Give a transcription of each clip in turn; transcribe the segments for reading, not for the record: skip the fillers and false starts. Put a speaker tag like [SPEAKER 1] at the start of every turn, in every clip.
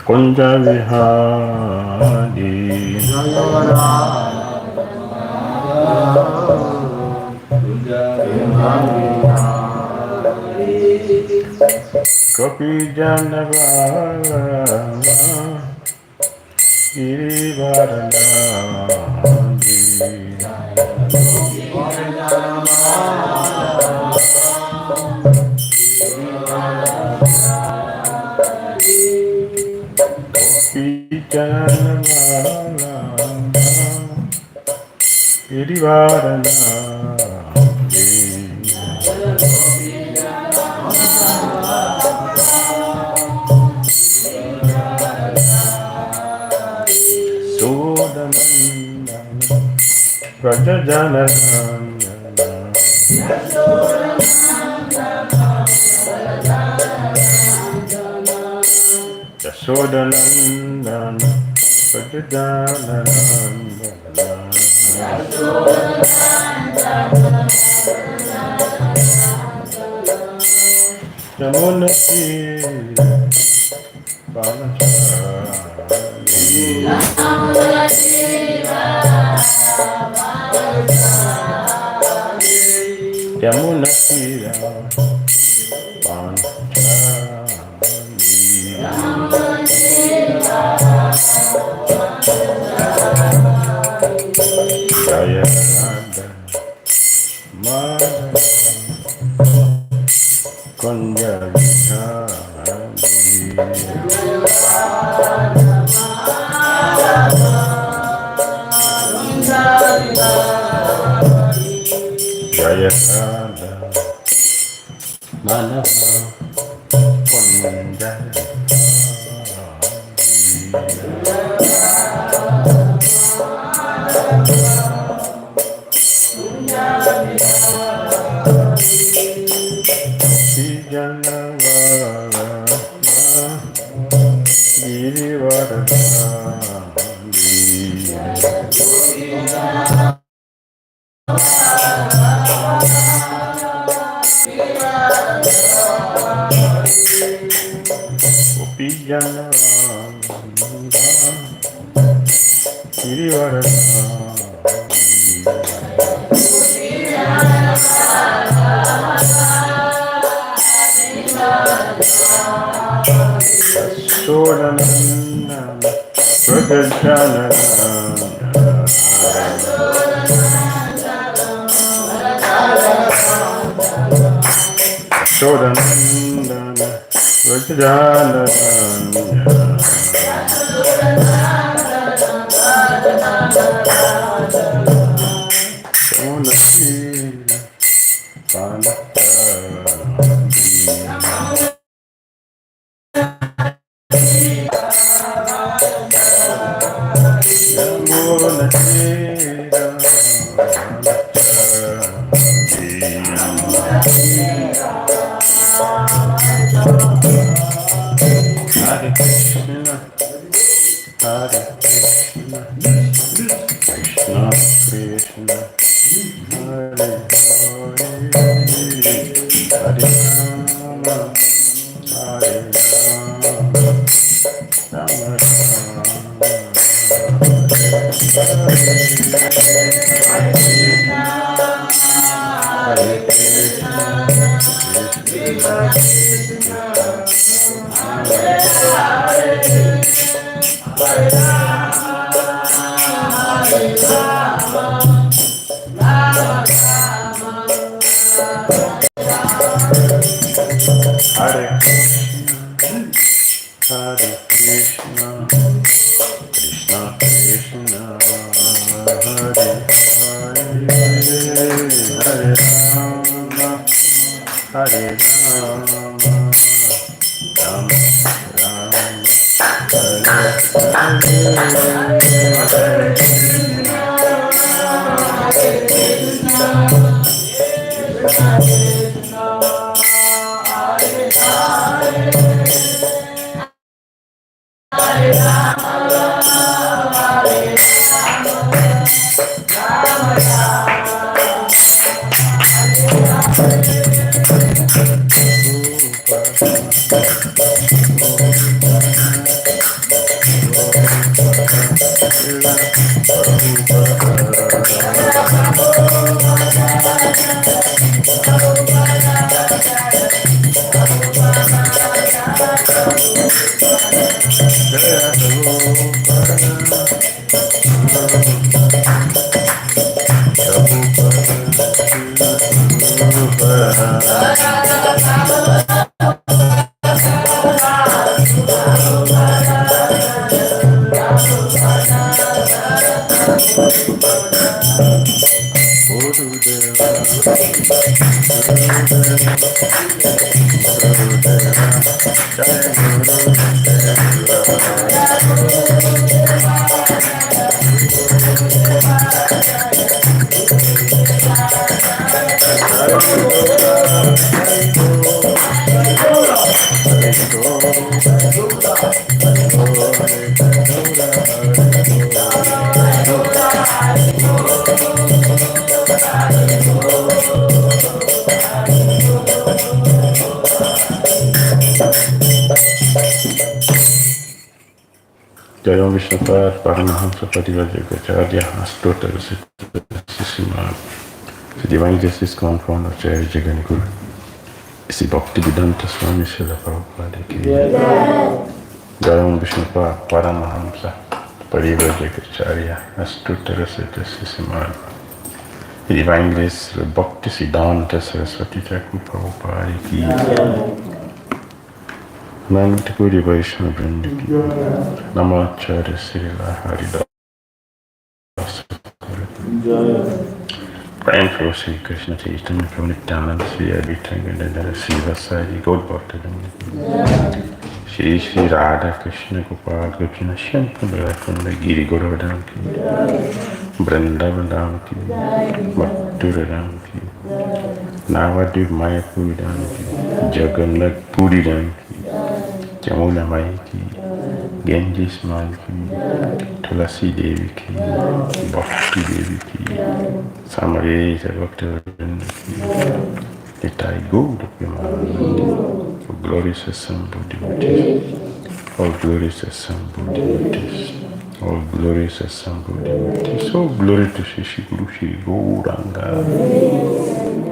[SPEAKER 1] Kunja Vihari Gopi Janavara Girivarana Girivarana Sodanandana Rajajanandana Yasodanandana Rajajanandana Yamunatira Yamunatira Jaya Radha Madhava Kunja Vihari Jaya Radha Madhava Kunja Jaya Vishnupada Paramahamsa Parivrajagacharya Astotra Sissima. The Divine Justice Compound of Jaya Jagani Guru. Is Bhakti Vedanta Swami Srila Prabhupada ki. Jaya Vishnupada Paramahamsa Parivrajagacharya Astotra Sissima. The Divine Grace Bhakti Siddhanta Saraswati Thakur Prabhupada ki. Nant Guru Vaishnava Vrinda ki. Namacharya Srila Haridasa. Praying for Sri Krishna Chaitanya Prabhu Nityananda Sri Advaita Gadadhara Srivasadi Gaur Bhaktavrinda Shri Shri Radha Krishna Gopal Gopinath Shyam Giri Govardhan ki Vrindavan Dham ki Mathura Dham ki Navadvip Mayapur Dham ki Jagannath Puri Dham ki Jamuna Mai ki Ganges Mai ki Tulasi Devi ki Bhakti Devi ki Samarita Bhaktivinoda ki Nitai Gaura Premanand. For glorious assembled devotees, all glorious assembled devotees, all glorious assembled devotees, all glory to Shri Guru Shri Gauranga.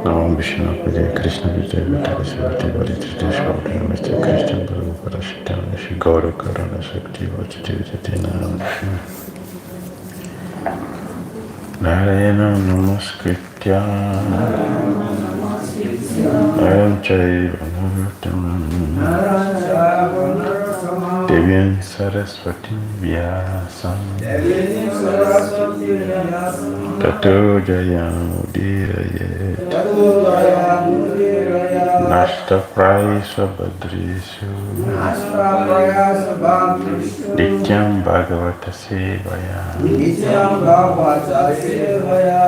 [SPEAKER 1] Nam Vishnu Padaya Krishna Vijaya Vitara Savati Varitriti Shraudana Mr. Krishna Guru Parashitana Shri Gaura Karana Shakti Vachiti Vijati Nam Vishnu Narayana Namaskritya Naram Chaiva Narottamam Devyan Saraswati Vyasam Tato Jayamudiraye Nashta Prayasva Badrishu Nityam Bhagavata Sevaya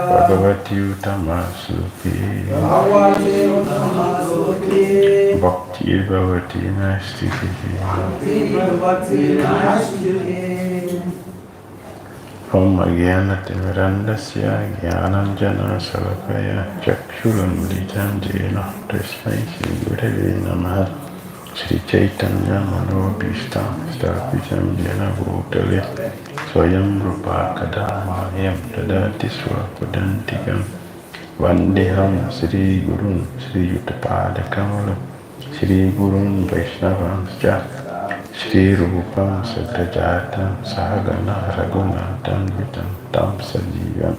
[SPEAKER 1] Bhagavati Utamasuki Bhakti Bhavati Nastiki Om Agyanatimirandasya Gyananjana Salakaya Chakshulamritam Jena Tasmai Shri Gurave Namaha Shri Chaitanya Manobhishtam Stapitam Jena Bhutale Swayam Rupa Kadamayam Tadati Swapadantikam Vandeham Shri Gurun Shri Yuttapada Kamalam Shri Gurun Vaishnavamscha Shri Rupam Sagrajatam Sahagana Raghunathan Vitam Tam Sajivam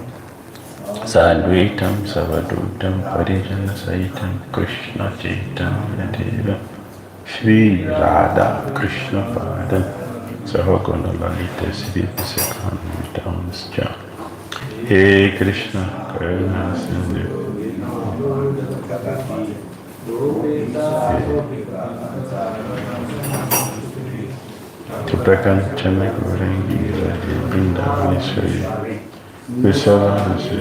[SPEAKER 1] Sadvitam Savadutam Parijana Saitam Krishna Chaitanya Deva Shri Radha Krishna Padam Sahagana Lalita Shri Visakham Vitamscha He Krishna Karuna Sindhu Prakanchana Gurangi Raji Vrindavani Visavana Sri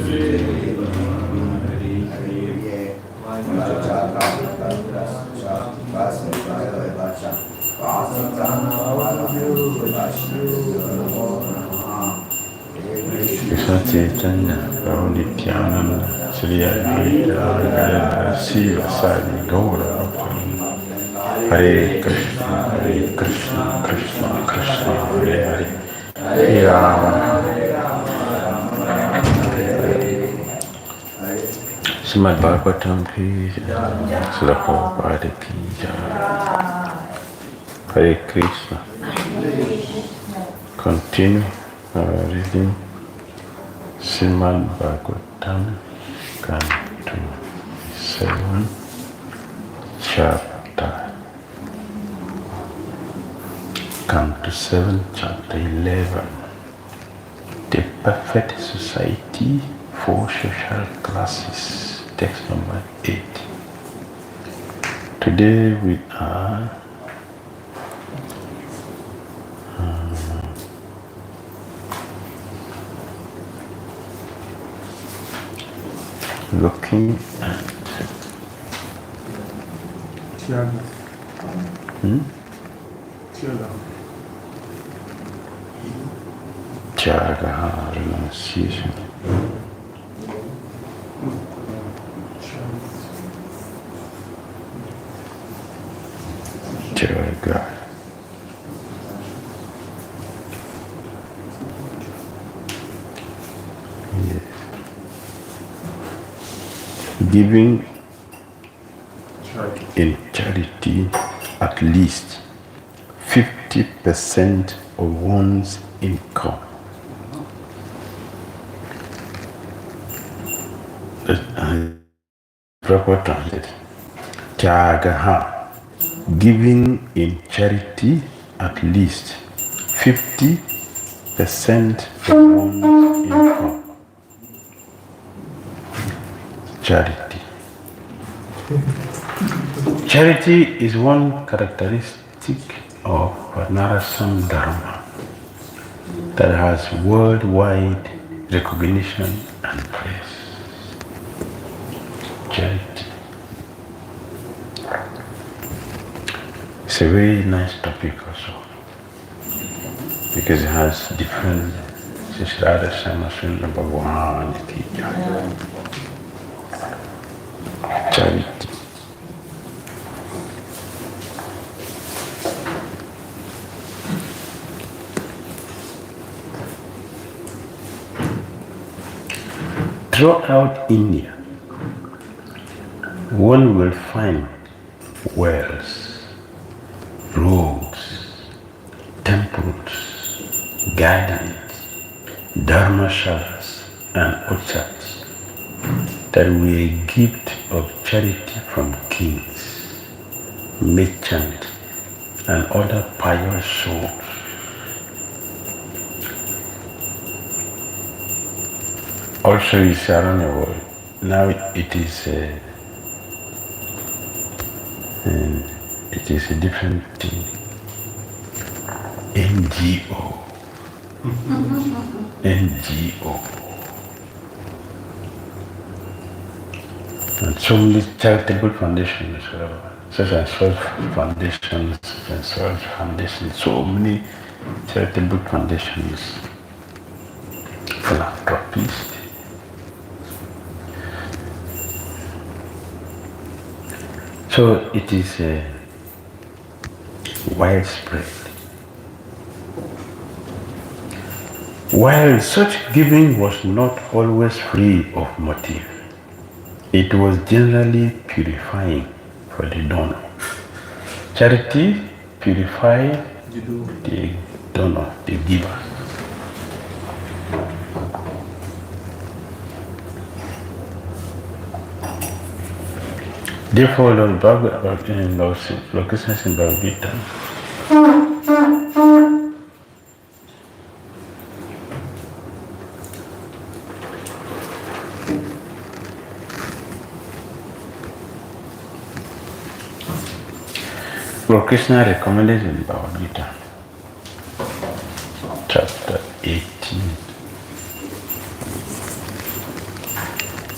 [SPEAKER 1] Krishna Chaitanya Prabhu Nityananda Sri Advaita Gadadhara Srivasadi Gaura Bhaktavrinda Hare Krishna, Krishna Krishna, Hare Hare, Hare Rama. Srimad Bhagavatam ki Srila Prabhupada ki jai. Hare Krishna. Continue our reading Srimad Bhagavatam, Canto 7, Chapter. Canto 7, Chapter 11. The Perfect Society for Social Classes, text number 8. Today we are looking at Jaga renunciation. Jaga. Yes. Giving in charity at least 50% of one's income. Proper translate. Jagaha. Giving in charity at least 50% of one's income. Charity. Charity is one characteristic of Narasam Dharma that has worldwide recognition and praise. Charity. It's a very nice topic also because it has different charity. Throughout India, one will find wells, roads, temples, gardens, dharmashalas, and orchards that were a gift of charity from kings, merchants, and other pious souls. Also, it's around the world. Now it is a different thing. NGO. NGO. And so many charitable foundations, such as Source Foundations and Source Foundations, so many charitable foundations, philanthropists. So it is widespread. While such giving was not always free of motive, it was generally purifying for the donor. Charity purifies the donor, the giver. Therefore, Lord Krishna in Bhagavad Gita, Lord Krishna recommended in Bhagavad Gita, chapter 18,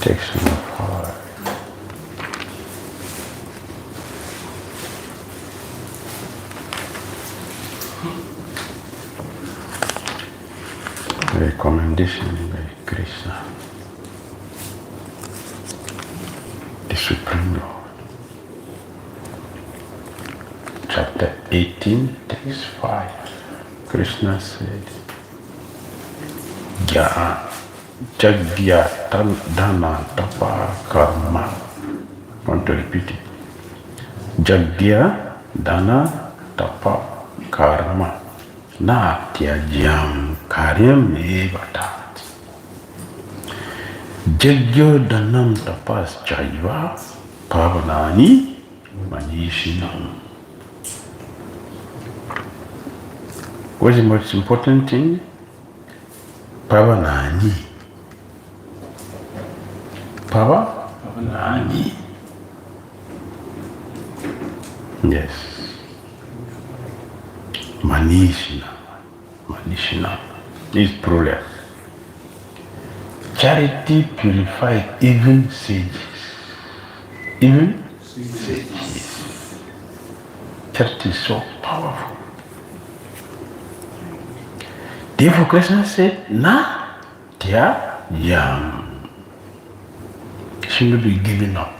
[SPEAKER 1] text number 5. Recommendation by Krishna, the Supreme Lord. Chapter 18, text 5. Krishna said, Jagya Dana Tapa Karma. I want to repeat it. Jagya Dana Tapa Karma. Natyajam karyam evatat. Jagyo Danam Tapas Chaiva Pavanani Manishinam. What's the most important thing? Pavanani. Pavanani. Yes. Manishna. Manishna is plural. Charity purifies even sages. Even sages. Charity is so powerful. Therefore Krishna said, Na tyajam. Should not be given up.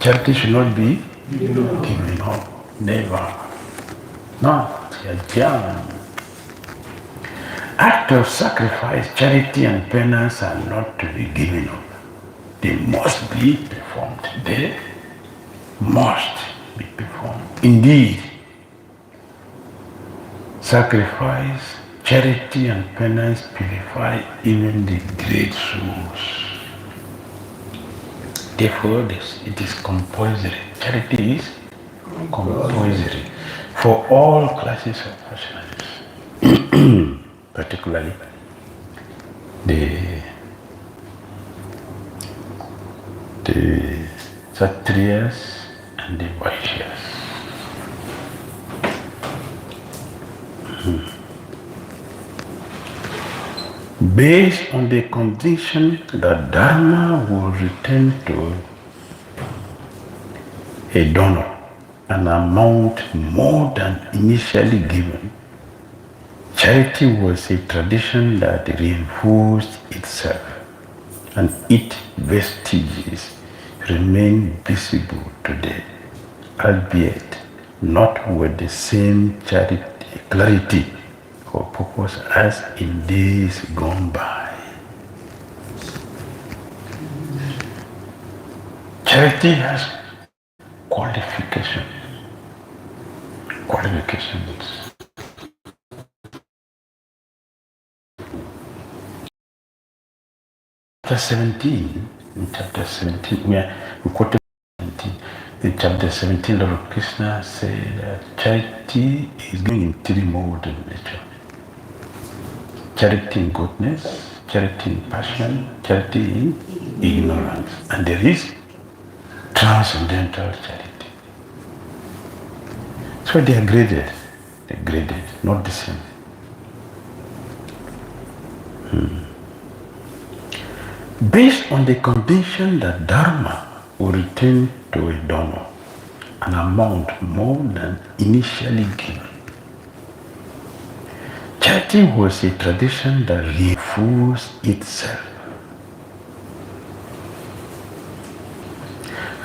[SPEAKER 1] Charity should not be given up. Never. Not tyajam. Act of sacrifice, charity and penance are not to be given up. They must be performed. They must be performed. Indeed, sacrifice, charity and penance purify even the great souls. Therefore, it is compulsory. Charity is compulsory for all classes of personalities, particularly the Kshatriyas and the Vaishyas. Based on the condition that Dharma will return to a donor an amount more than initially given, charity was a tradition that reinforced itself, and its vestiges remain visible today, albeit not with the same clarity or purpose as in days gone by. Charity has qualifications. In chapter 17, we quoted 17. In chapter 17, Lord Krishna said that charity is going in three modes of nature. Charity in goodness, charity in passion, charity in ignorance. And there is transcendental charity. So they are graded. Not the same. Based on the condition that Dharma will return to a donor an amount more than initially given. Charity was a tradition that reinforced itself,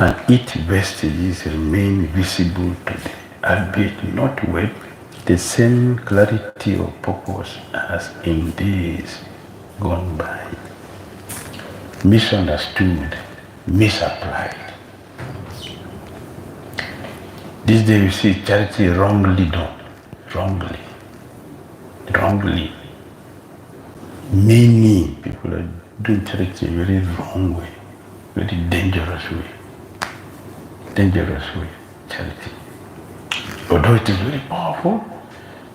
[SPEAKER 1] and its vestiges remain visible today, albeit not with the same clarity of purpose as in days gone by. Misunderstood, misapplied. This day we see charity wrongly done, wrongly. Many people are doing charity in a very wrong way, very dangerous way, charity. Although it is very powerful,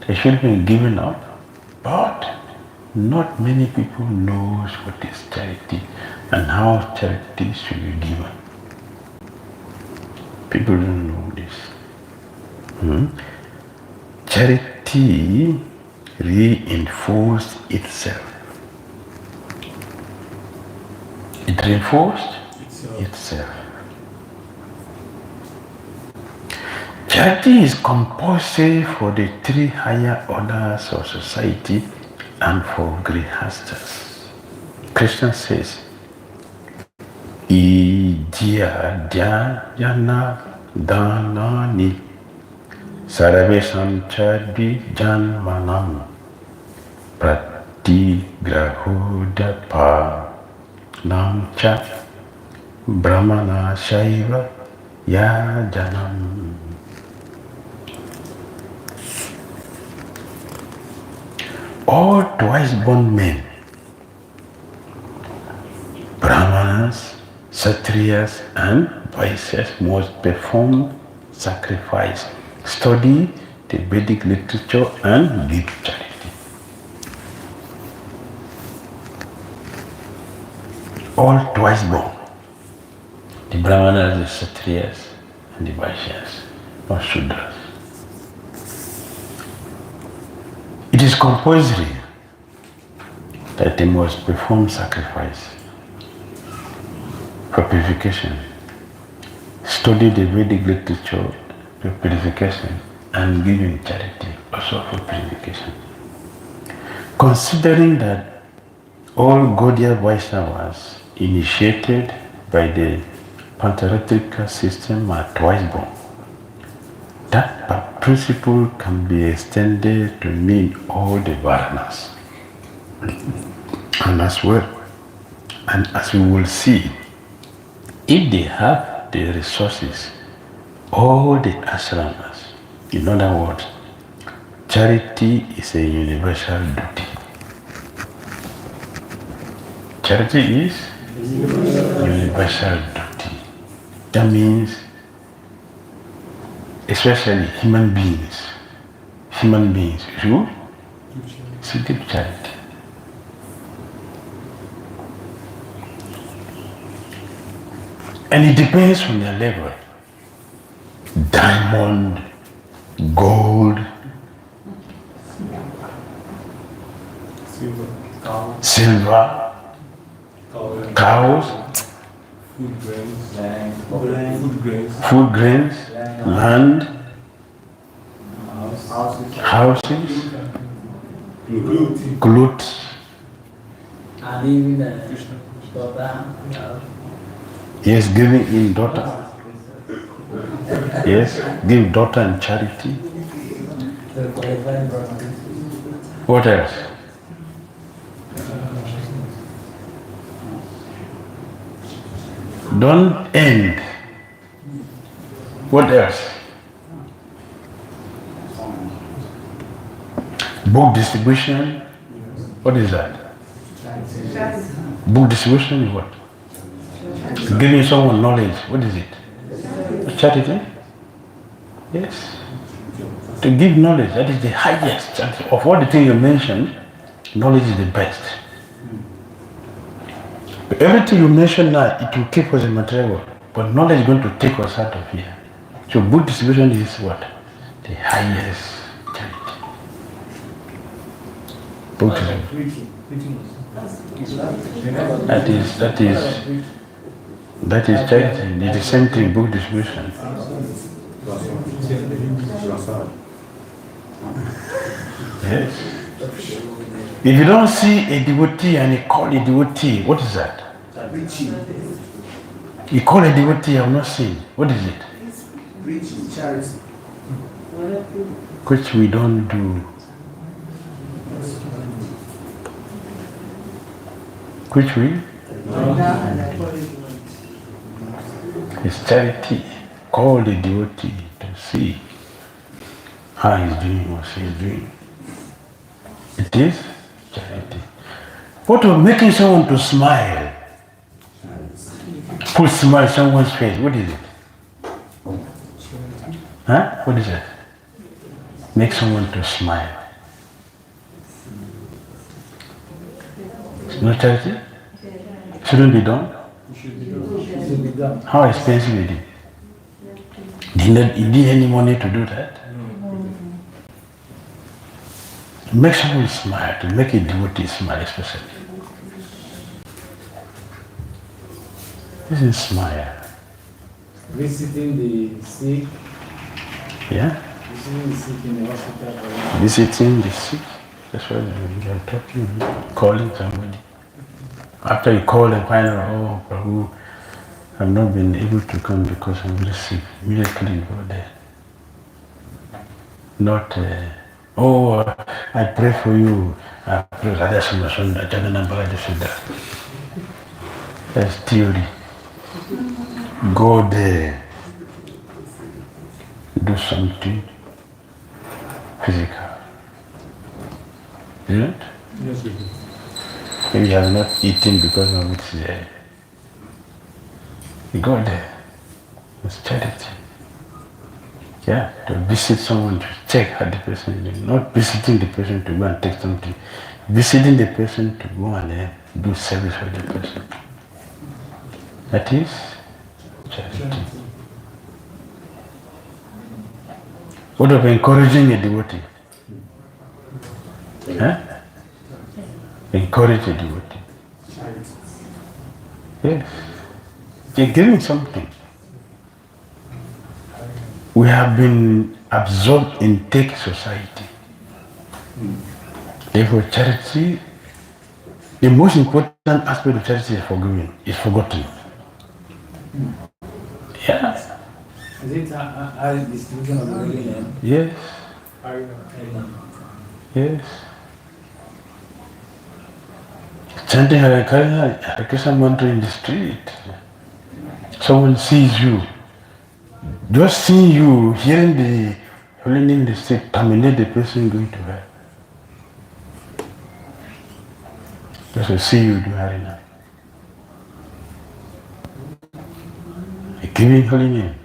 [SPEAKER 1] they should be given up, but not many people knows what is charity and how charity should be given. People don't know this. Charity reinforced itself. It reinforced itself. Charity is compulsory for the three higher orders of society and for grihastas. Krishna says, Ijya jana danani sarvesam chadvi janmanam pratigrahudapa namcha brahmana shaiva yajanam. All twice born men, Brahmanas, Kshatriyas and Vaishyas must perform sacrifice, study the Vedic literature and give charity. all twice born. The Brahmanas, the Kshatriyas, and the Vaishyas, or Shudras. It is compulsory that they must perform sacrifice for purification, study the Vedic literature for purification, and give in charity also for purification. Considering that all Gaudiya Vaishnavas initiated by the Pancharatrika system are twice born, that principle can be extended to mean all the Varanas. And as well, and as we will see, if they have the resources, all the ashramas, in other words, charity is a universal duty. Charity is universal duty. That means, especially human beings should give charity. And it depends on their level. Diamond, gold, silver, cows, food grains, land, houses, clothes. Yes, giving in daughter. Yes, give daughter and charity. What else? Don't end. What else? Book distribution. What is that? Book distribution is what? Giving someone knowledge. What is it? Charity? Yes. To give knowledge, that is the highest. Of all the things you mentioned, knowledge is the best. But everything you mention now, it will keep us in material world. But knowledge is going to take us out of here. So book distribution is what? The highest charity. Book distribution. That is charity. It's the same thing, book distribution. Yes. If you don't see a devotee and you call a devotee, what is that? You call a devotee, I have not seen. What is it?
[SPEAKER 2] Preaching, charity.
[SPEAKER 1] Which we don't do. Which we? It's charity. Call the devotee to see how he's doing, what she's doing. It is charity. What of making someone to smile? Put smile on someone's face. What is it? Huh? What is it? Make someone to smile. It's not charity? Shouldn't be done? How expensive is it? Did you need any money to do that? To make someone smile, to make a devotee smile especially. This is smile.
[SPEAKER 2] Visiting the sick.
[SPEAKER 1] Yeah?
[SPEAKER 2] Visiting the sick in the hospital.
[SPEAKER 1] Visiting the sick. That's why you are talking, calling somebody. After you call and find out, oh, Prabhu, I've not been able to come because I'm very sick. Immediately you go there. Not, I pray for you. I pray that's theory. Go there. Do something physical. Isn't it?
[SPEAKER 2] Yes, we do.
[SPEAKER 1] Maybe you have not eaten because of it's there. You go there. It's charity. Yeah, to visit someone to check how the person is doing. Not visiting the person to go and take something. Visiting the person to go and do service for the person. That is charity. What of encouraging a devotee? Huh? Encourage a devotee. Yes. You're giving something. We have been absorbed in tech society. Therefore, charity, the most important aspect of charity is forgiving, is forgotten. Yeah.
[SPEAKER 2] Is it a distribution of the holy name?
[SPEAKER 1] Yes. Yes. Chanting Hare Krishna mantra in the street. Someone sees you. Just seeing you, hearing the holy name in the street, terminate the person going to hell. Just to see you do Harina. Giving holy name.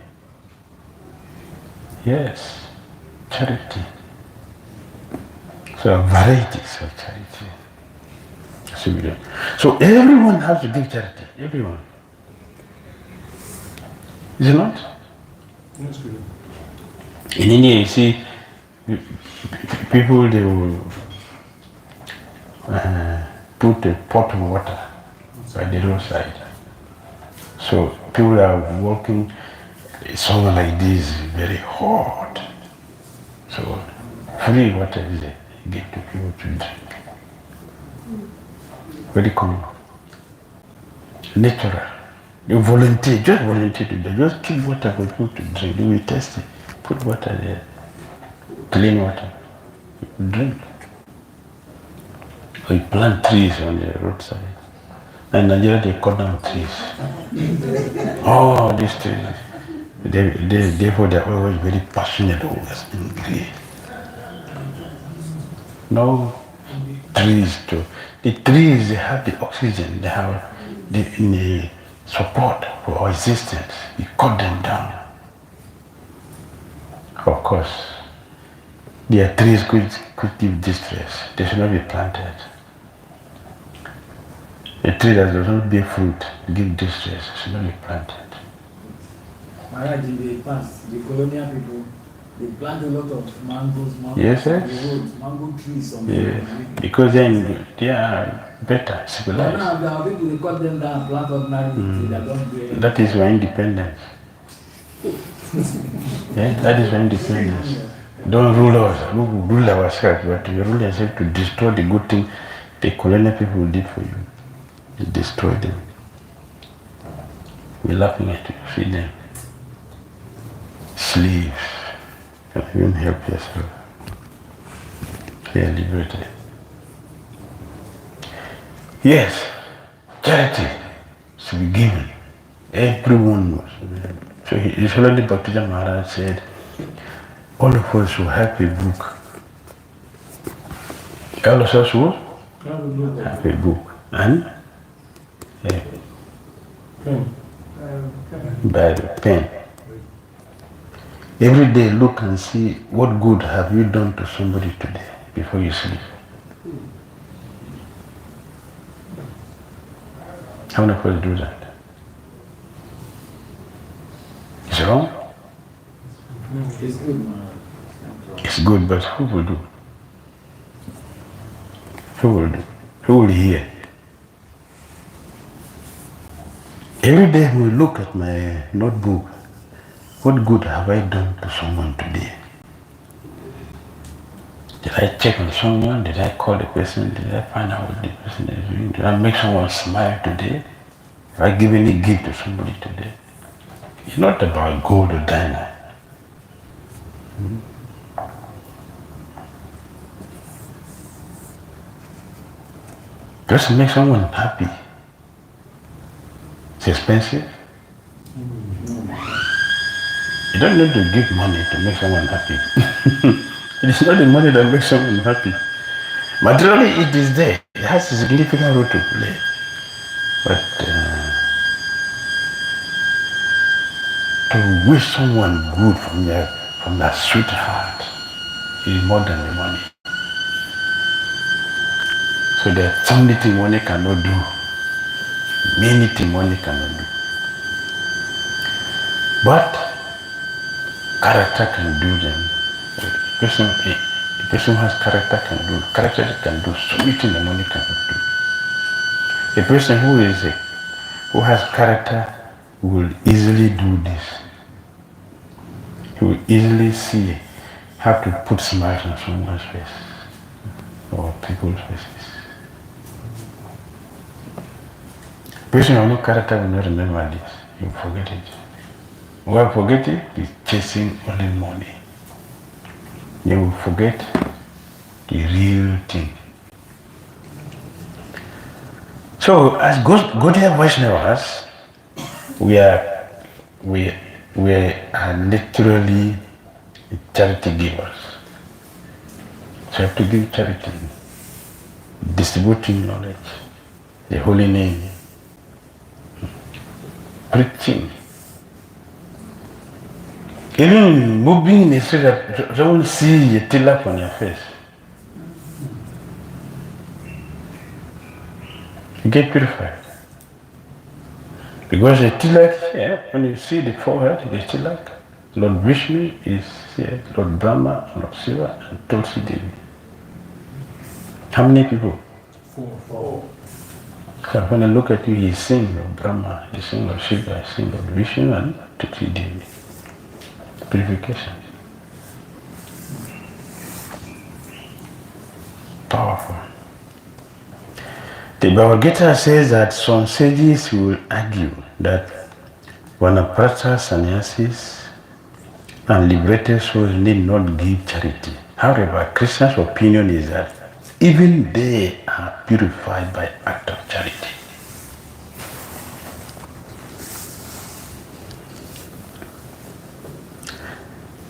[SPEAKER 1] Yes. Charity. So varieties of charity. So everyone has to give charity. Everyone. Is it not?
[SPEAKER 2] That's good.
[SPEAKER 1] In India, you see, people, they will put a pot of water by the roadside. So people are walking, somewhere like this, very hot. So free water is there, you get to people to drink. Very common. Natural. You volunteer, just volunteer to do. Just keep water for people to drink. They will test it. Put water there. Clean water. Drink. Or you plant trees on the roadside. And in Nigeria they cut down trees. Oh, these trees. Therefore they're always very passionate over this. No trees too. The trees, they have the oxygen, they have the support for our existence. You cut them down. Of course, their trees could give distress. They should not be planted. A tree that does not bear fruit, give distress, should not be planted.
[SPEAKER 2] Maharaj, in the past, the colonial people, they plant a lot of mangoes,
[SPEAKER 1] Yes,
[SPEAKER 2] on
[SPEAKER 1] yes.
[SPEAKER 2] the roads, mango trees on the
[SPEAKER 1] Yes,
[SPEAKER 2] road.
[SPEAKER 1] because then they are better,
[SPEAKER 2] But
[SPEAKER 1] civilized.
[SPEAKER 2] now there are people, they cut them down, plant ordinary trees that don't do anything.
[SPEAKER 1] That is our independence. Yeah, that is our independence. Don't rule us, we will rule ourselves, but you rule yourself to destroy the good thing the colonial people did for you. You destroy them. We're laughing at you, feed them. Slaves. You even help yourself. They are liberated. Yes, charity should be given. Everyone must. So his Holy Bhakti Maharaj said, all of us should have a book. All of us will have a book. And a Bible, pen. Every day look and see what good have you done to somebody today before you sleep. How many of us do that? It's wrong?
[SPEAKER 2] It's good, man.
[SPEAKER 1] It's good, but who will do? Who will do? Who will hear? Every day we look at my notebook. What good have I done to someone today? Did I check on someone? Did I call the person? Did I find out what the person is doing? Did I make someone smile today? Have I given a gift to somebody today? It's not about gold or diamond. Just make someone happy. It's expensive. You don't need to give money to make someone happy. It is not the money that makes someone happy. Materially, it is there. It has a significant role to play. But to wish someone good from their sweet heart is more than the money. So there are some things money cannot do. Many things money cannot do. But character can do them. A person who has character can do so many things the money cannot do. A person who has character will easily do this. He will easily see how to put smiles on someone's face or people's faces. A person who has no character will not remember this. He will forget it. While forgetting, he's chasing only money. They will forget the real thing. So, as Gaudiya Vaishnavas, we are literally charity givers. So, you have to give charity, distributing knowledge, the holy name, preaching. Even moving in the street, someone see a tilak on your face. You get purified. Because the tilak, when you see the forehead, the tilak, Lord Vishnu is here, Lord Brahma, Lord Shiva, and Tulsi Devi. How many people?
[SPEAKER 2] 4.
[SPEAKER 1] So when I look at you, he's seeing Lord Brahma, he's seeing Lord Shiva, he's seeing Lord Vishnu, and Tulsi Devi. Purification. Powerful. The Bhagavad Gita says that some sages will argue that Vanaprastha sannyasis and liberated souls need not give charity. However, Krishna's opinion is that even they are purified by act of charity.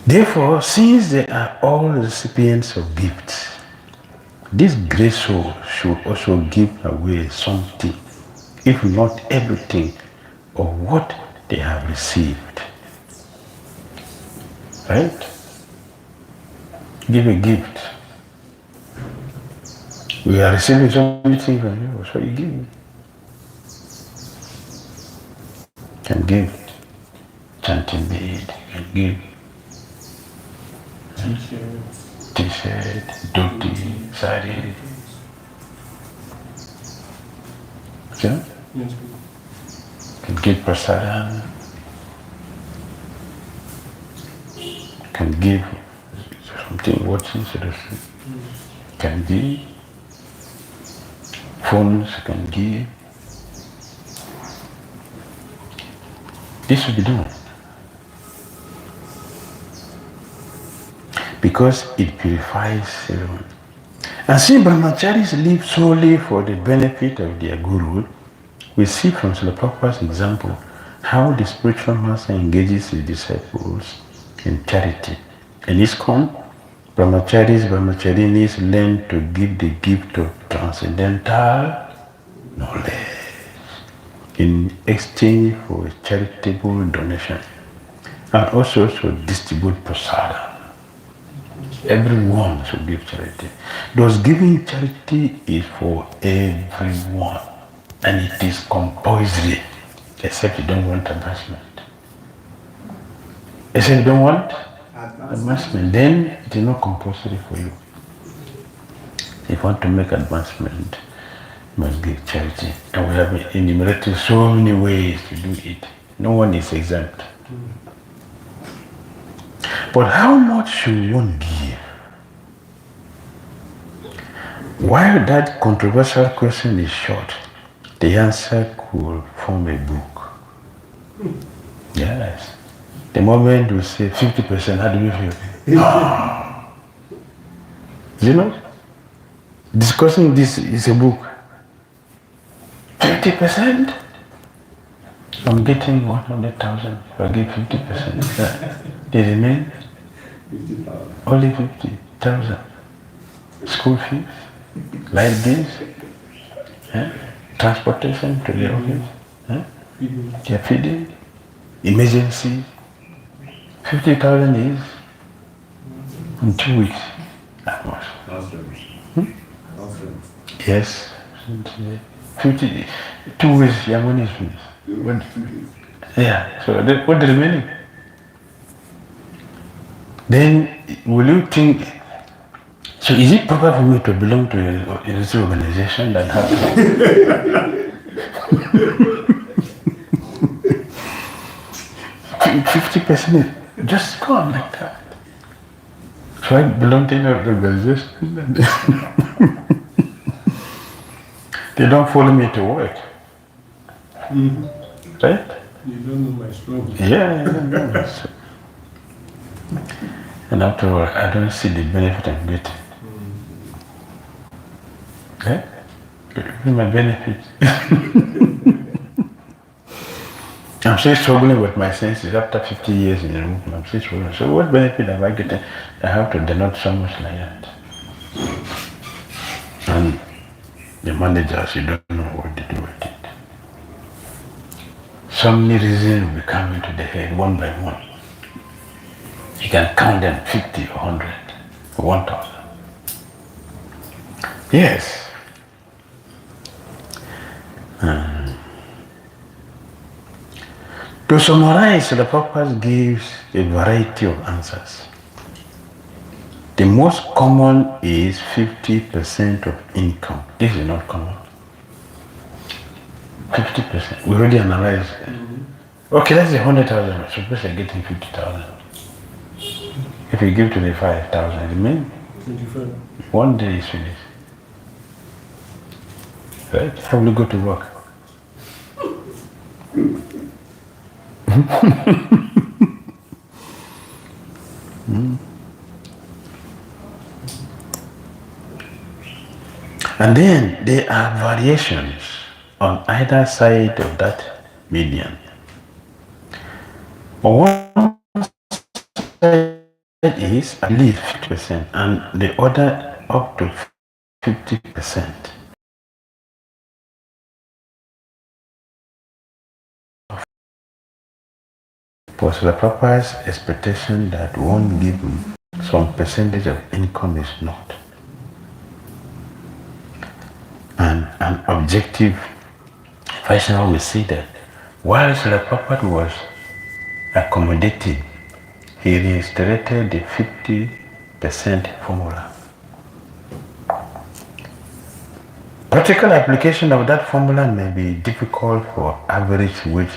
[SPEAKER 1] Therefore, since they are all recipients of gifts, these great souls should also give away something, if not everything, of what they have received. Right? Give a gift. We are receiving something from you, so you give. You can give chanting bead, you can give T-shirt, dhoti, sari. Okay? Yes. Can give prasadam. Can give something watching, can give phones, can give. This should be done. Because it purifies everyone. And since brahmacharis live solely for the benefit of their guru, we see from Srila Prabhupada's example how the spiritual master engages his disciples in charity. In ISKCON, brahmacharinis learn to give the gift of transcendental knowledge in exchange for a charitable donation, and also to distribute prasadam. Everyone should give charity. Those giving charity is for everyone, and it is compulsory, except you don't want advancement. Except you don't want advancement, then it is not compulsory for you. If you want to make advancement, you must give charity. And we have enumerated so many ways to do it. No one is exempt. But how much should one give? While that controversial question is short, the answer could form a book. Yes. The moment we say 50%, how do you feel? You know? Discussing this is a book. 50%? I'm getting 100,000. If I give 50%, they remain only 50,000. School fees, light bills, transportation to the office, their feeding, emergency. 50,000 is in 2 weeks at most. Yes. 2 weeks, your money is finished. Yeah, so what the remaining? then will you think, so is it proper for me to belong to this organization that has 50%? Just go on like that. So I belong to an organization. They don't follow me to work. Right?
[SPEAKER 3] You don't know my struggle.
[SPEAKER 1] Yeah. So, and after all, I don't see the benefit I'm getting. Okay? Give my benefit. I'm still struggling with my senses after 50 years in the movement. I'm still struggling. So what benefit have I gotten? I have to denote so much like that. And the managers, you don't know what to do with it. So many reasons will be coming to the head one by one. You can count them 50 or 100 or 1,000. Yes. To summarize, the purpose gives a variety of answers. The most common is 50% of income. This is not common. 50%. We already analyzed it. Okay, let's say 100,000. Suppose you're getting 50,000. If you give 25,000, it means
[SPEAKER 3] 25.
[SPEAKER 1] one day is finished. Right? How will you go to work? And then there are variations on either side of that median. On one side is at least 50% and the other up to 50%. Was the proper's expectation that one given some percentage of income is not. And an objective Vaishnava will see that while Srila Prabhupada was accommodating, he reiterated the 50% formula. Practical application of that formula may be difficult for average wage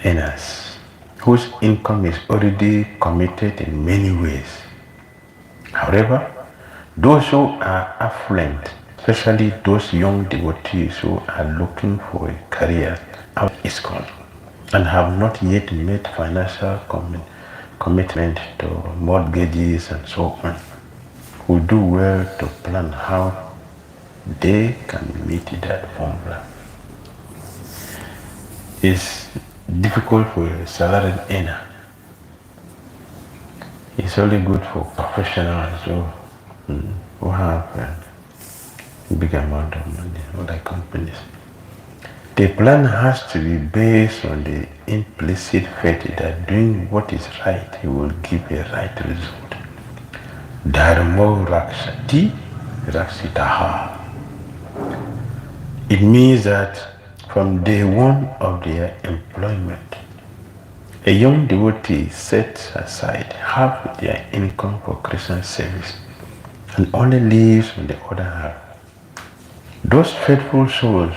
[SPEAKER 1] earners whose income is already committed in many ways. However, those who are affluent, especially those young devotees who are looking for a career out of ISKCON and have not yet made financial commitment to mortgages and so on, who do well to plan how they can meet that formula. It's difficult for a salaried earner. It's only good for professionals who have a big amount of money, or like companies. The plan has to be based on the implicit faith that doing what is right, he will give a right result. Dharmo rakshati rakshitaha. It means that from day one of their employment, a young devotee sets aside half of their income for Krishna service and only leaves on the other half. Those faithful souls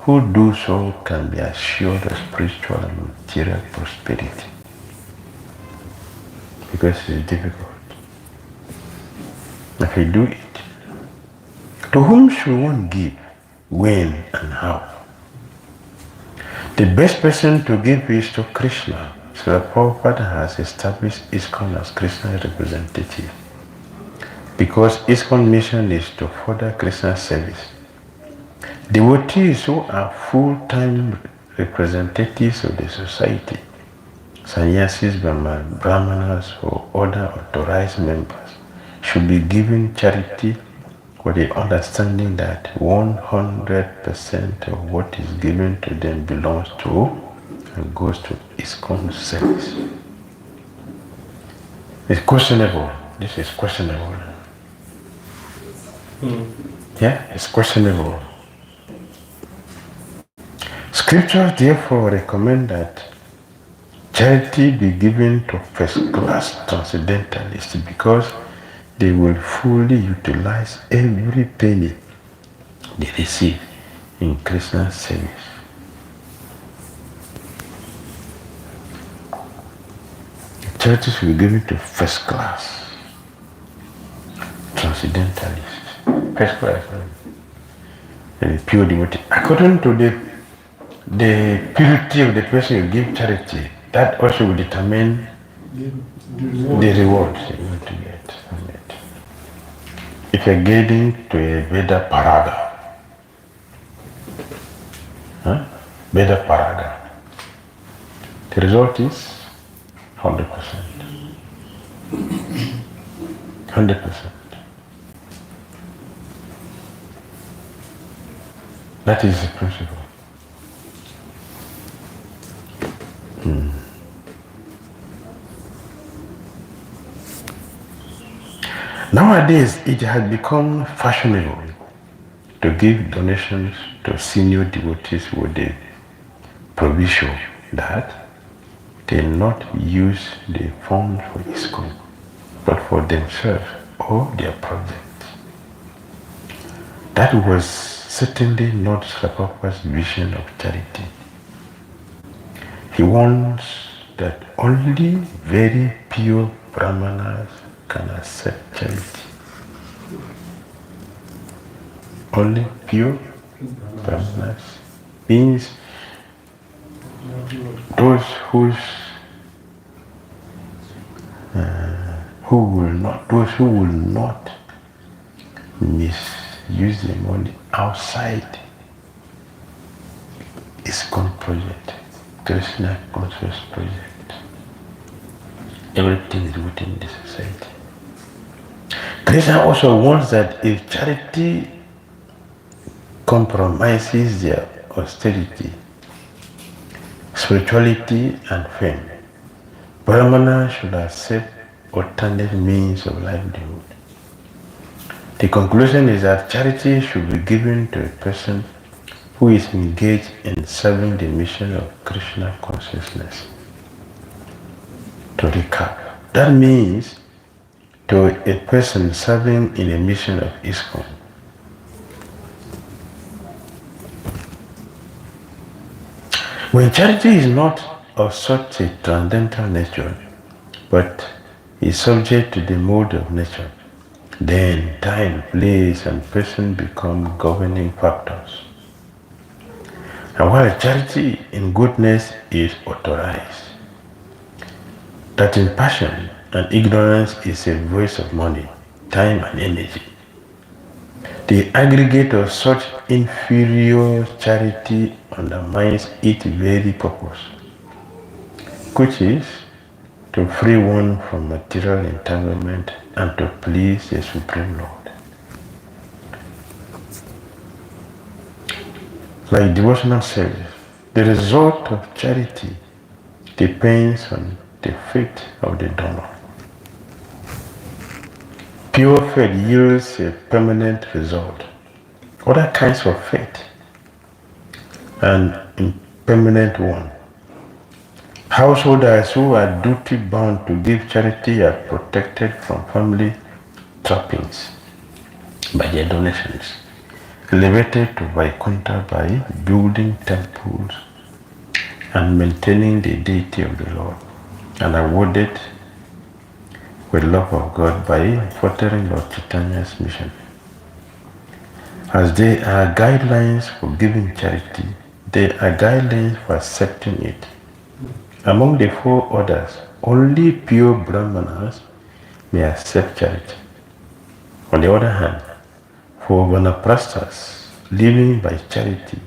[SPEAKER 1] who do so can be assured of spiritual and material prosperity, because it's difficult. If you do it, to whom should one give, when and how? The best person to give is to Krishna. Srila Prabhupada has established ISKCON as Krishna's representative, because ISKCON mission is to further Krishna's service. Devotees who are full-time representatives of the society, sannyasis, brahmanas, or other authorized members, should be given charity with the understanding that 100% of what is given to them belongs to and goes to ISKCON service. It's questionable. This is questionable. Yeah, it's questionable. Scriptures therefore recommend that Charity be given to first-class transcendentalists because they will fully utilize every penny they receive in Krishna's service. Charity should be given to first-class transcendentalists. First-class, pure devotee. According to the purity of the person you give charity, that also will determine the reward you're going to get from it. If you're getting to a Veda Paraga, Veda Paraga, the result is 100%. 100%. That is the principle. Nowadays, it has become fashionable to give donations to senior devotees with the provision that they not use the funds for ISKCON, but for themselves or their projects. That was certainly not Prabhupada's vision of charity. He wants that only very pure Brahmanas can accept charity. Only pure Brahmanas means those who will not misuse the money outside ISKCON project, Krishna conscious project. Everything is within the society. Krishna also wants that if charity compromises their austerity, spirituality and fame, Brahmana should accept alternate means of livelihood. The conclusion is that charity should be given to a person who is engaged in serving the mission of Krishna consciousness. To recap, that means to a person serving in a mission of ISKCON. When charity is not of such a transcendental nature, but is subject to the mode of nature, then time, place, and person become governing factors. And while charity in goodness is authorized, that in passion and ignorance is a waste of money, time, and energy, the aggregate of such inferior charity undermines its very purpose, which is to free one from material entanglement and to please the Supreme Lord. Like devotional service, the result of charity depends on the faith of the donor. Pure faith yields a permanent result. Other kinds of faith, an impermanent one. Householders who are duty-bound to give charity are protected from family trappings by their donations, elevated to Vaikuntha by building temples and maintaining the deity of the Lord, and awarded with love of God by furthering Lord Chaitanya's mission. As there are guidelines for giving charity, there are guidelines for accepting it. Among the four orders, only pure Brahmanas may accept charity. On the other hand, for Vanaprasthas, living by charity,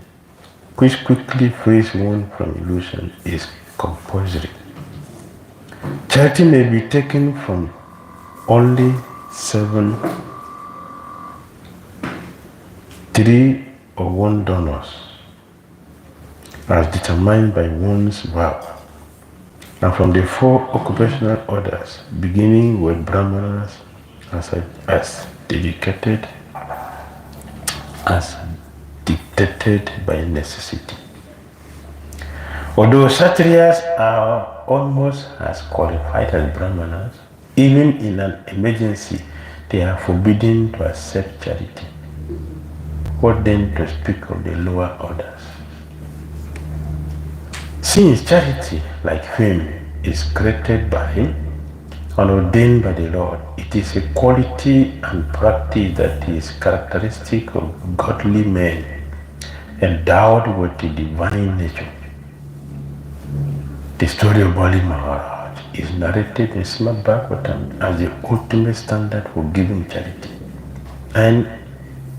[SPEAKER 1] which quickly frees one from illusion, is compulsory. Charity may be taken from only 7, 3 or 1 donors, as determined by one's vow, and from the 4 occupational orders, beginning with Brahmanas as dedicated, as dictated by necessity. Although Kshatriyas are almost as qualified as Brahmanas, even in an emergency, they are forbidden to accept charity. What then to speak of the lower orders? Since charity, like fame, is created by and ordained by the Lord, it is a quality and practice that is characteristic of godly men endowed with the divine nature. The story of Bali Maharaj is narrated in Srimad Bhagavatam as the ultimate standard for giving charity and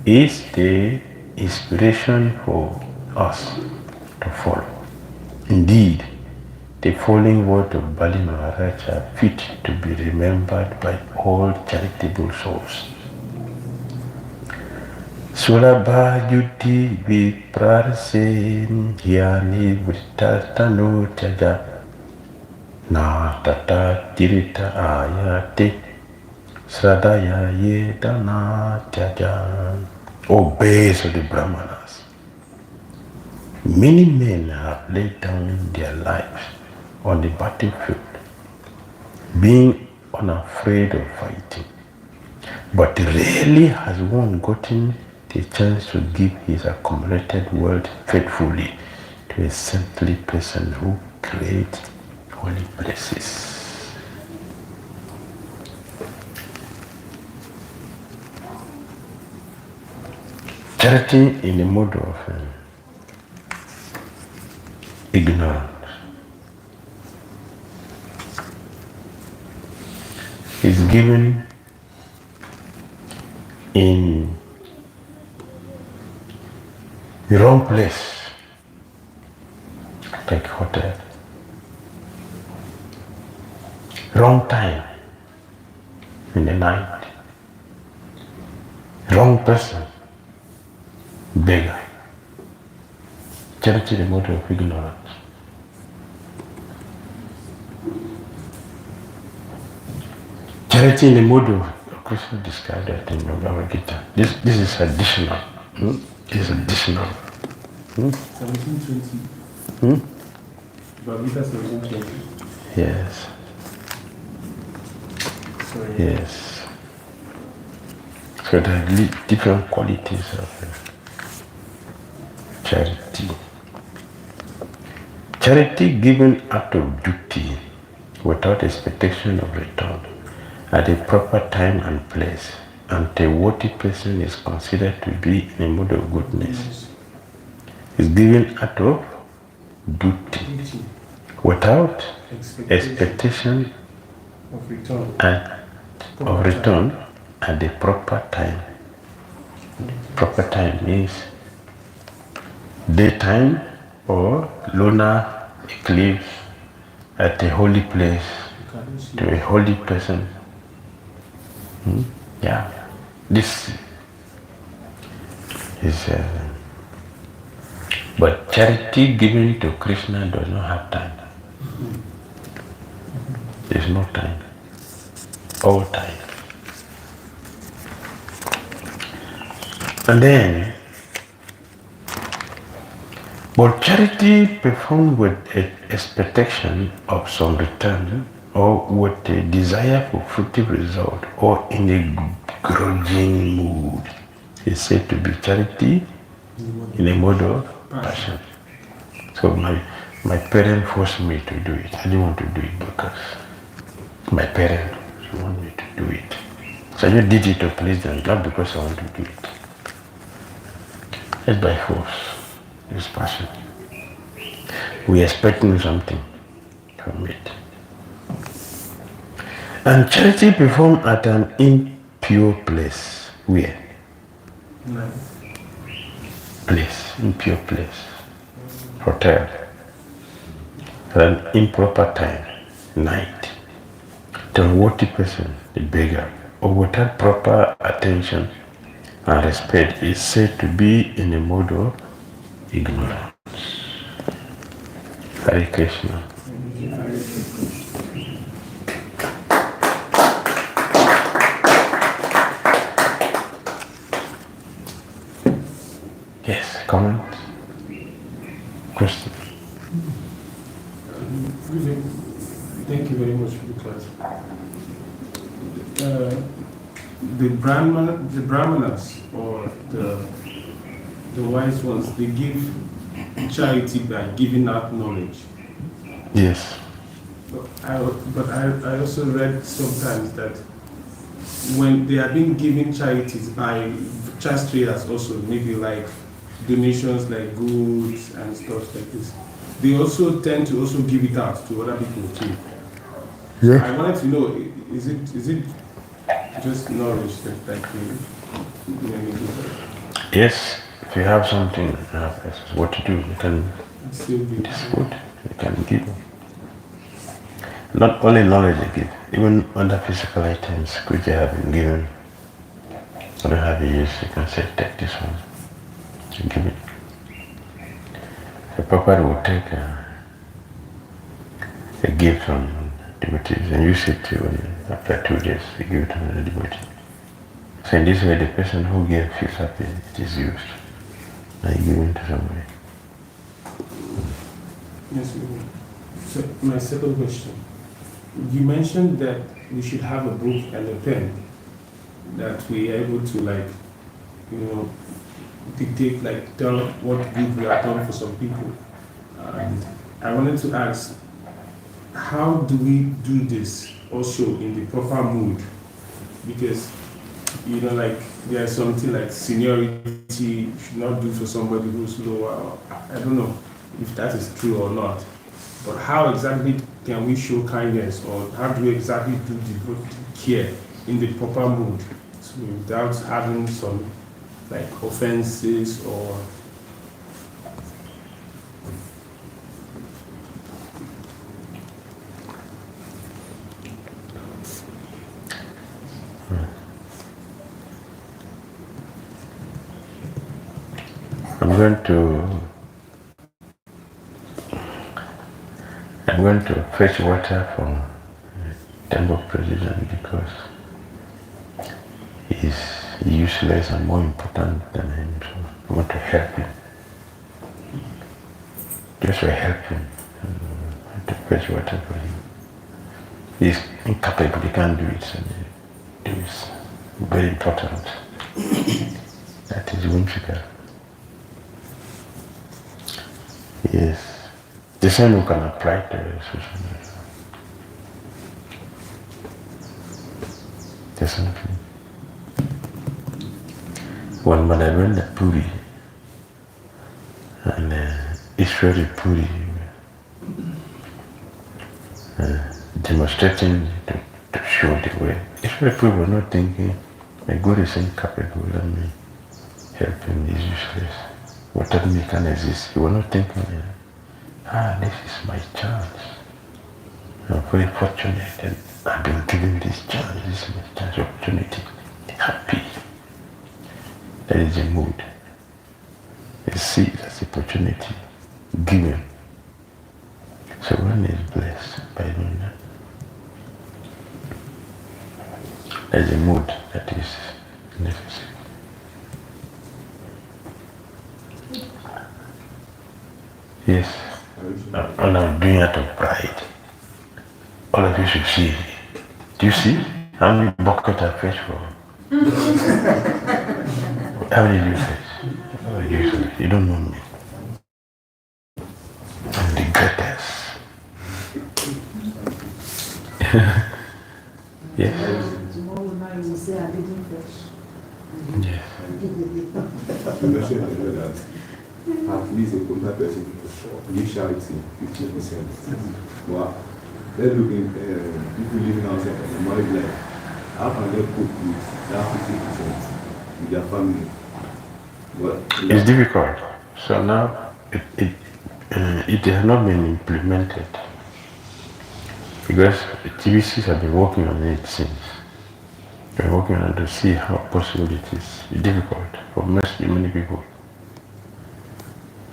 [SPEAKER 1] is the inspiration for us to follow. Indeed, the following words of Bali Maharaj are fit to be remembered by all charitable souls. Sulabha Yuddhi Viprarsen Hyani Vrittatanu Tyaja Na Tata Tirita Ayate Sradaya Yedana Tyaja. Obeys of the Brahmanas. Many men have laid down their lives on the battlefield, being unafraid of fighting. But rarely has one gotten the chance to give his accumulated wealth faithfully to a saintly person who creates holy places. Charity in the mode of ignorance is given in the wrong place, like hotel, wrong time in the night, wrong person, beggar. Charity, the mode of ignorance. Charity in the mode of Krishna described that in the Bhagavad Gita. This is additional. This is additional.
[SPEAKER 3] 1720. Bhagavad Gita 1720.
[SPEAKER 1] Yes.
[SPEAKER 3] Sorry.
[SPEAKER 1] Yes. So there are different qualities of charity. Charity given out of duty without expectation of return at the proper time and place, and a worthy person is considered to be in a mood of goodness, is given out of duty without expectation
[SPEAKER 3] of return.
[SPEAKER 1] of return at the proper time. Proper time means daytime or lunar eclipse at a holy place to a holy person. Yeah, this is. But charity given to Krishna does not have time. There's no time. All time. And then, but charity performed with an expectation of some return or with a desire for fruitful result or in a grudging mood is said to be charity in a mode of passion. So my parents forced me to do it. I didn't want to do it because my parents wanted me to do it. So I just did it to please them, not because I want to do it. It's by force. It's passion. We are expecting something from it. And charity performed at an impure place. Where?
[SPEAKER 3] No.
[SPEAKER 1] Place, impure place. Hotel. At an improper time, night. The unworthy person, the beggar, or without proper attention and respect is said to be in a mode of ignorance. Hare Krishna. Yes, comment? Question?
[SPEAKER 3] Thank you very much for the class. The Brahmanas or the wise ones, they give charity by giving out knowledge.
[SPEAKER 1] Yes.
[SPEAKER 3] But I also read sometimes that when they are being given charities by Chastriyas also, maybe like donations like goods and stuff like this, they also tend to also give it out to other people too.
[SPEAKER 1] Yeah.
[SPEAKER 3] I wanted to know, is it just knowledge that like
[SPEAKER 1] Yes. If you have something, what to do, you can
[SPEAKER 3] still be
[SPEAKER 1] food, you can give. Not only knowledge you give, even other physical items which you have been given. Or don't have use, you can say, take this one, you give it. The Papa will take a gift from devotees and use it after 2 days, you give it to another devotee. So in this way, the person who gave feels happy, it is used. And you give it to somebody.
[SPEAKER 3] Yes, so my second question. You mentioned that we should have a book and a pen that we are able to dictate, tell what good we have done for some people. And I wanted to ask, how do we do this also in the proper mood? Because, there is something like seniority you should not do for somebody who's lower. I don't know if that is true or not. But how exactly can we show kindness, or how do we exactly do the care in the proper mood, without having some offenses or?
[SPEAKER 1] I'm going to fetch water from the temple president because he's useless and more important than him, so I want to help him. Just to help him, I want to fetch water for him. He's incapable, he can't do it, so it is very important. That is whimsical. Yes. The same you can apply to social media. The same thing. When I went to Puri, and Israeli Puri, demonstrating to show the way. Israeli Puri were not thinking, my God is incapable, let me help him, he's useless. What me can exist? He was not thinking, this is my chance. I'm very fortunate and I've been given this chance, this is my chance, opportunity. Happy. That is the mood. You see it as opportunity given. So one is blessed by doing that. That is a mood that is necessary. Yes. And I'm doing it out of pride. All of you should see. Do you see how many buckets I fetch for? How many do you fetch? Oh, you don't know me. I'm the greatest. Yes.
[SPEAKER 4] Tomorrow night you will say I didn't fetch.
[SPEAKER 1] Yes.
[SPEAKER 5] You mentioned earlier that at least a quota person give charity 15%. Well, let's look in people living outside of the married life. How can they cope with that 50% with their family? Well,
[SPEAKER 1] It's difficult. So now it has not been implemented because TVCs have been working on it since. They're working on it to see how possible it is. It's difficult for many people.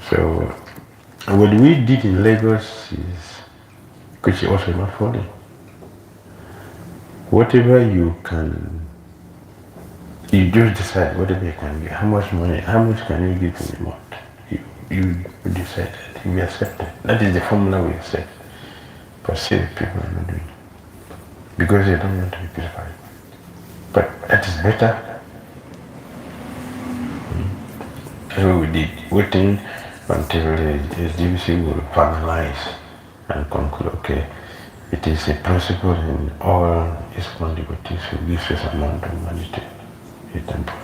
[SPEAKER 1] So what we did in Lagos is, which is also not following. Whatever you can, you just decide whatever you can give. How much money, how much can you give in a month? You decide that, you accept it. That is the formula we accept. But still, people are not doing it because they don't want to be purified. But that is better. So we did waiting until the SDBC will finalize and conclude, okay, it is a principle in all ISKCON devotees who gives us amount of money to the temple.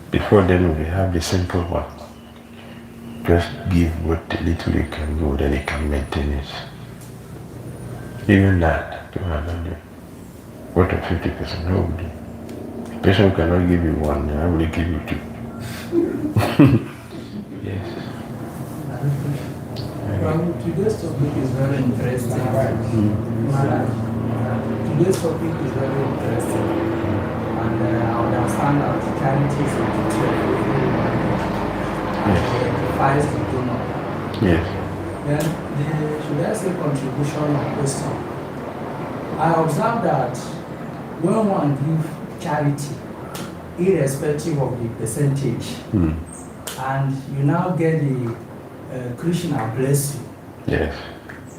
[SPEAKER 1] Before then we have the simple one. Just give what little you can go, then you can maintain it. Even that, people are not doing. What of 50%? Nobody. A person who cannot give you one, I will give you two. Yes.
[SPEAKER 2] Today's topic is very interesting. Today's topic is very interesting. And I understand that charity is a sacrifice to donor.
[SPEAKER 1] Yes.
[SPEAKER 2] Then should I say contribution or question? I observe that when one gives charity, irrespective of the percentage, and you now get the Krishna bless you,
[SPEAKER 1] Yes.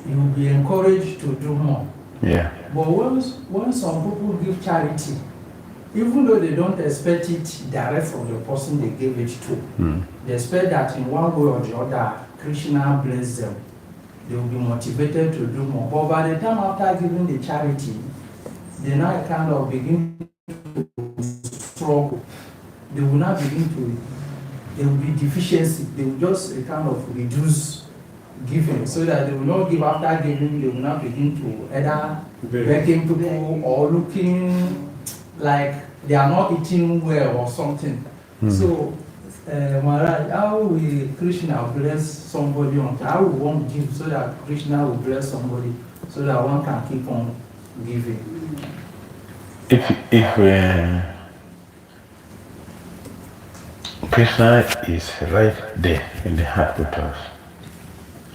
[SPEAKER 2] you will be encouraged to do more.
[SPEAKER 1] Yeah.
[SPEAKER 2] But when some people give charity, even though they don't expect it direct from the person they gave it to, they expect that in one way or the other, Krishna bless them. They will be motivated to do more. But by the time after giving the charity, they now kind of begin to struggle. They will not begin to, there will be deficiency. They will just kind of reduce giving so that they will not give after giving, they will not begin to either begging people or looking like they are not eating well or something. So, Maharaj, how will Krishna bless somebody on how will one give so that Krishna will bless somebody so that one can keep on giving?
[SPEAKER 1] If Krishna is right there in the heart with us,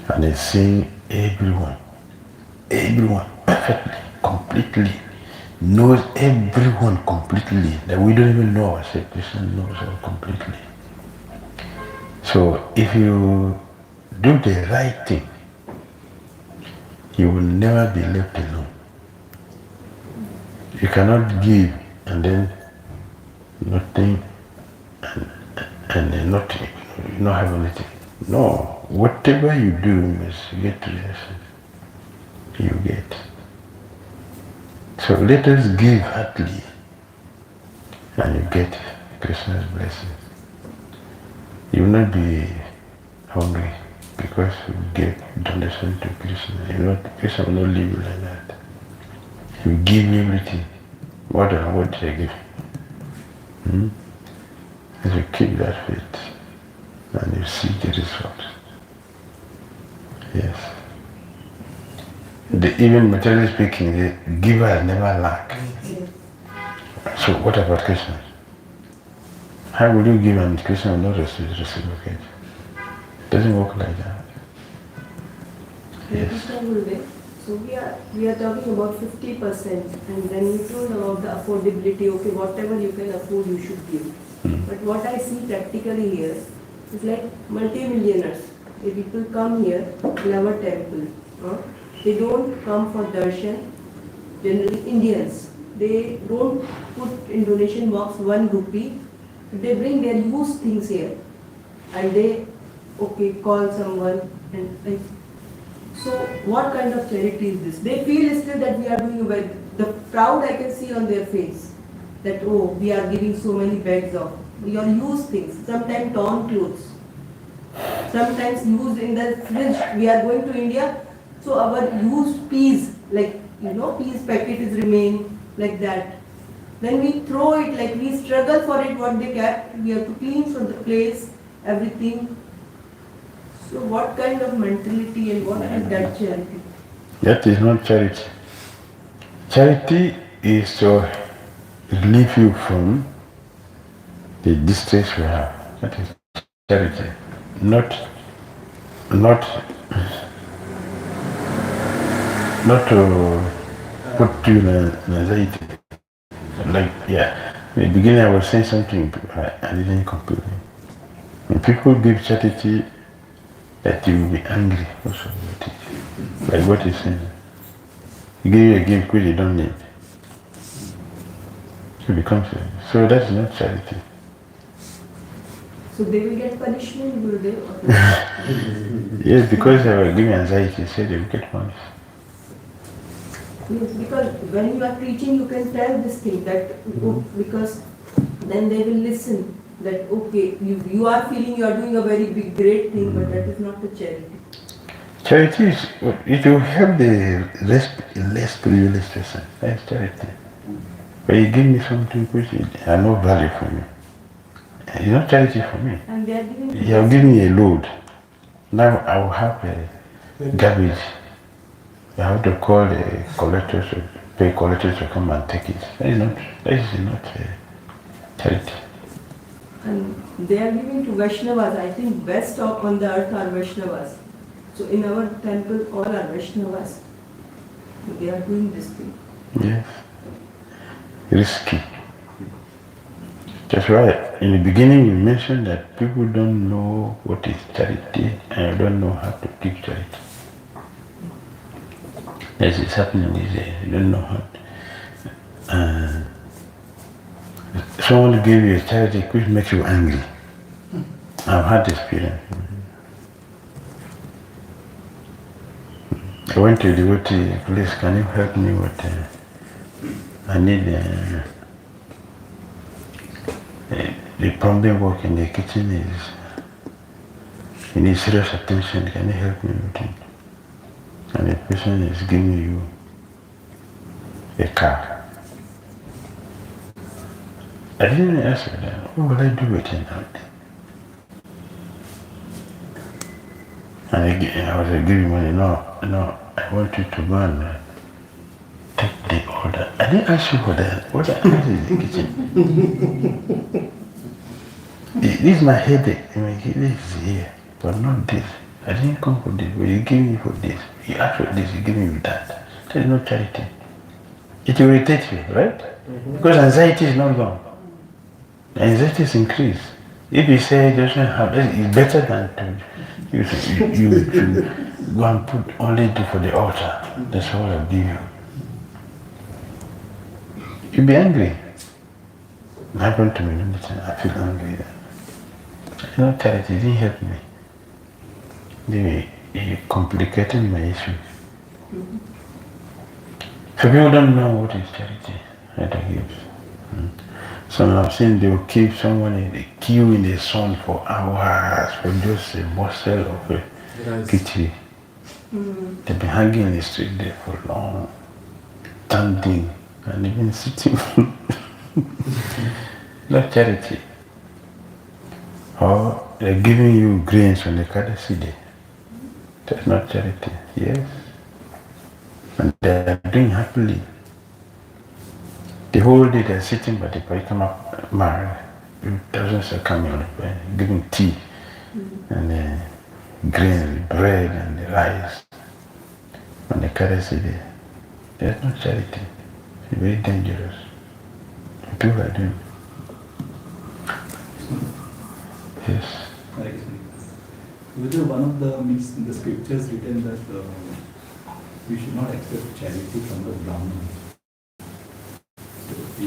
[SPEAKER 1] and is seeing everyone perfectly, completely, knows everyone completely, that we don't even know ourselves. Krishna knows us completely. So if you do the right thing, you will never be left alone. You cannot give and then nothing and then nothing, you not have anything. No, whatever you do, you must get to the essence. You get. So let us give heartily, and you get Krishna's blessing. You will not be hungry because you give donation to Krishna. Krishna will not leave you like that. You give everything, more than what they give. And you keep that faith, and you see the result. Yes. Even materially speaking, the giver never lack. So what about Krishna? How will you give and Krishna will not reciprocate? It doesn't work like that. Yes.
[SPEAKER 6] So we are talking about 50%, and then you told about the affordability. Okay, whatever you can afford, you should give. But what I see practically here is like multi-millionaires. The people come here in our temple. They don't come for darshan. Generally Indians, they don't put in donation box 1 rupee. They bring their used things here, and they call someone and like. So what kind of charity is this? They feel still that we are doing well. The proud I can see on their face that we are giving so many bags of your used things, sometimes torn clothes, sometimes used in the fridge. We are going to India, so our used peas, like peas packet is remain like that. Then we throw it, like we struggle for it, what they kept. We have to clean from the place, everything. So what kind of mentality and what is that charity?
[SPEAKER 1] That is not charity. Charity is to relieve you from the distress you have. That is charity. Not to put you in anxiety. Like, in the beginning I was saying something, I didn't complete it. When people give charity, that you will be angry also with it. Like what is saying. He give you a gift which you don't need. So it becomes so that's not charity.
[SPEAKER 6] So they will get punishment, will they?
[SPEAKER 1] Yes, because they were giving anxiety, so they will get punished.
[SPEAKER 6] Yes, because when you are preaching, you can tell this thing that because then they will listen that okay, you are feeling you are doing a very big great thing, but that is not a charity.
[SPEAKER 1] Charity is it will help the less privileged person. That's charity. But you give me something which has no value for me. It's not charity for me.
[SPEAKER 6] And they are giving.
[SPEAKER 1] You have given me a load. Now I will have a garbage. You have to call the collectors, pay collectors to come and take it. That is not charity.
[SPEAKER 6] And they are giving to Vaishnavas. I think best on the earth are Vaishnavas. So in our temple, all are Vaishnavas. They are doing this thing.
[SPEAKER 1] Yes. Risky. That's why in the beginning we mentioned that people don't know what is charity and don't know how to give charity. As it's happening these days, you don't know how. Someone give you a charity which makes you angry. I've had this experience. I went to the devotee, please can you help me with, I need the plumbing work in the kitchen is, you need serious attention, can you help me with it? And the person is giving you a car. I didn't ask her that, what will I do with it now? And I was giving money, no, I want you to go and take the order. I didn't ask you for that. What is in the kitchen? This is my headache. This is here, but not this. I didn't come for this, but you give me for this. You ask for this, you give me that. That is not charity. It will irritate you, right? Because anxiety is not gone. Anxiety is increased. If you say it doesn't have, it's better than to go and put only for the altar. That's all I'll give you. You'll be angry. It happened to me many times. I feel angry. You know, charity didn't help me. It complicated my issues. So people don't know what is charity, how to give. Some I've seen they will keep someone in the queue in the sun for hours for just a morsel of a kitchen. They've been hanging in the street there for long, standing and even sitting. Not charity. Or they're giving you grains on the Kadasi day. That's not charity, yes. And they're doing happily. The whole day they're sitting by the Parikama Mar, thousands are coming on the way, giving tea and grain, bread and the rice on the Kadasi day. That's not charity. It's very dangerous. People are doing. Yes.
[SPEAKER 7] Whether one of the means in the scriptures written that we should not accept charity from the Brahmins.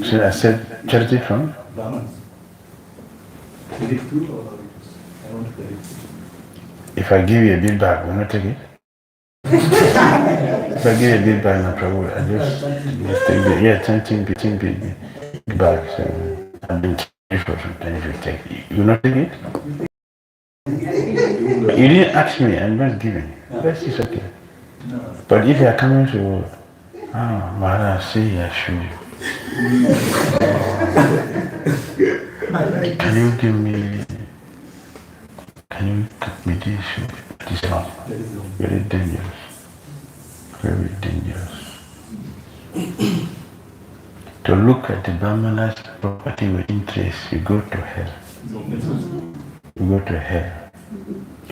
[SPEAKER 1] So I said charity from?
[SPEAKER 7] Brahmins. Is it true or I want to clarify?
[SPEAKER 1] If I give you a big bag, will you not take it? If I give you a big bag, no problem. I just take it. Yeah, 10 big bags. I've been taking for some time if you take it. You will not take it? You didn't ask me, I'm not giving. That's just okay.
[SPEAKER 7] No.
[SPEAKER 1] But if you are coming to, Maharaj, see, I show you. Can you give me this? This is not very dangerous. Very dangerous. To look at the Brahmana's property with interest, you go to hell. You go to hell.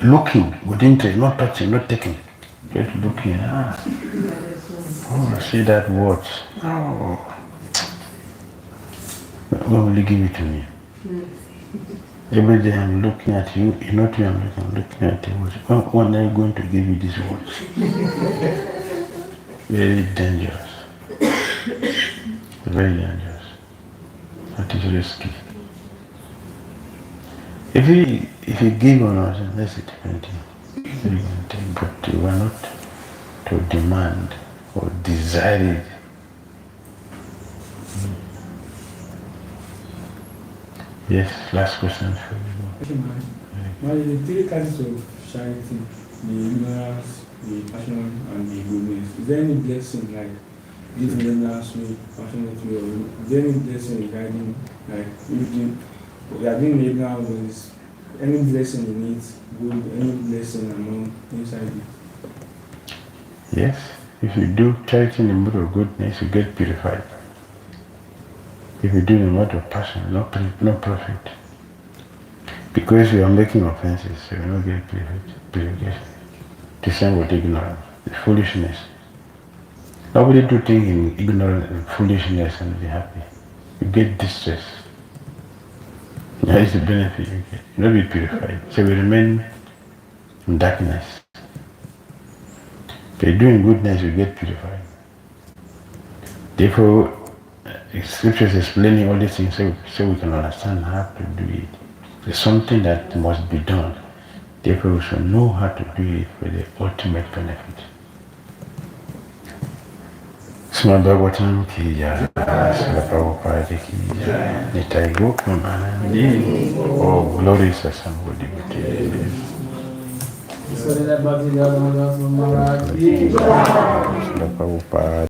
[SPEAKER 1] Looking with interest, not touching, not taking. Just looking. Oh, see that watch. Oh. When will you give it to me? Every day I'm looking at you, not you, I'm looking at the watch. When are you going to give me this watch? very dangerous. Very dangerous. That is risky. If you give or not, that's a different thing. But you are not to demand or desire it. Yes, last question for you.
[SPEAKER 3] Well, the three kinds of charity, the ignorance, the passion, and the goodness. Is there any blessing like giving ignorance way, passionate way, or is there any blessing regarding like if you are doing ignorance ways, any blessing in it, good, any blessing among inside it?
[SPEAKER 1] Yes, if you do charity in the mood of goodness, you get purified. If you do in the mode of passion, no profit. Because you are making offenses, you will not get purification. The same with ignorance, foolishness. Nobody do things in ignorance and foolishness and be happy. You get distress. That is the benefit you get. You will not be purified. So we remain in darkness. If you do in goodness, you get purified. Therefore, scriptures explaining all these things so we can understand how to do it. It's something that must be done. Therefore, we should know how to do it for the ultimate benefit. Sma Bhagavatam ki jai, Srila Prabhupada ki jai, Nitai Gopamanandi, oh glorious assembly. Srila Prabhupada.